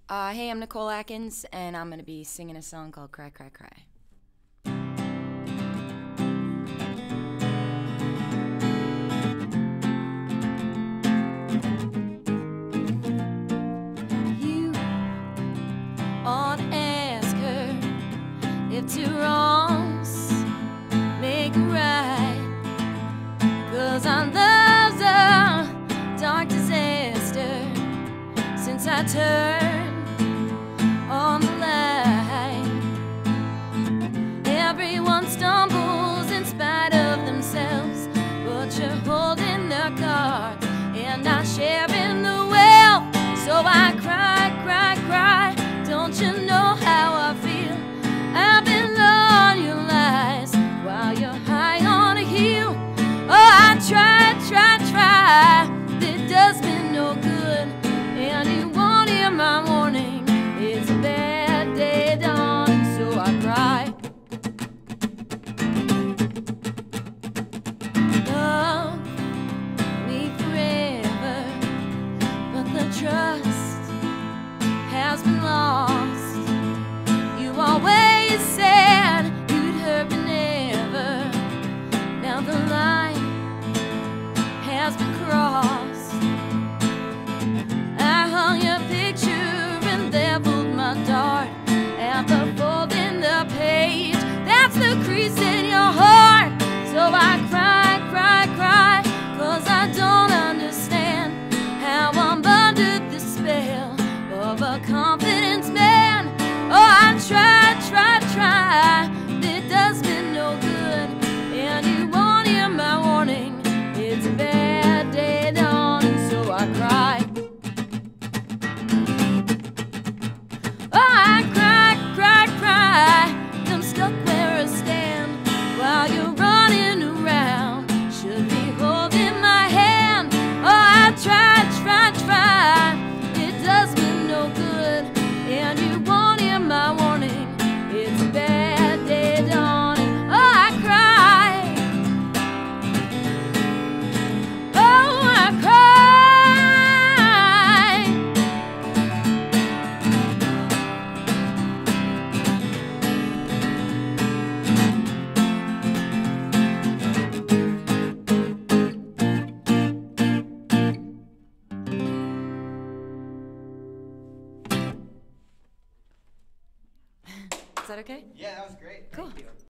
Hey, I'm Nicole Atkins, and I'm going to be singing a song called Cry, Cry, Cry. You ought to ask her if two wrongs make a right, 'cause our love's a dark disaster since I turned on the light. Everyone stumbles in spite of themselves, but you're holding their cards and not sharing the wealth. So I cry, cry, cry. Don't you know how I feel? I've been on your lies while you're high on a hill. Oh, I try, try, try. It does me no good, and you won't hear my warning. It's a bad day dawning, so I cry. Love me forever, but the trust has been lost. You always said you'd hurt me never. Now the line has been crossed. I hung your picture and leveled my dart at the fold in the page. That's the crease in your heart. So I cry, cry, cry, 'cause I don't understand how I'm under the spell of a confidence man. Oh, I try, try, try. It does me no good, and you won't hear my warning. It's a bad day dawning, so I cry. Oh, I cry, cry, cry. I'm stuck where I stand while you're running around. Should be holding my hand. Oh, I try, try, try. It does me no good, and you won't hear my warning. It's a bad day dawning. Oh, I cry. Oh, I cry. Is that okay? Yeah, that was great. Cool.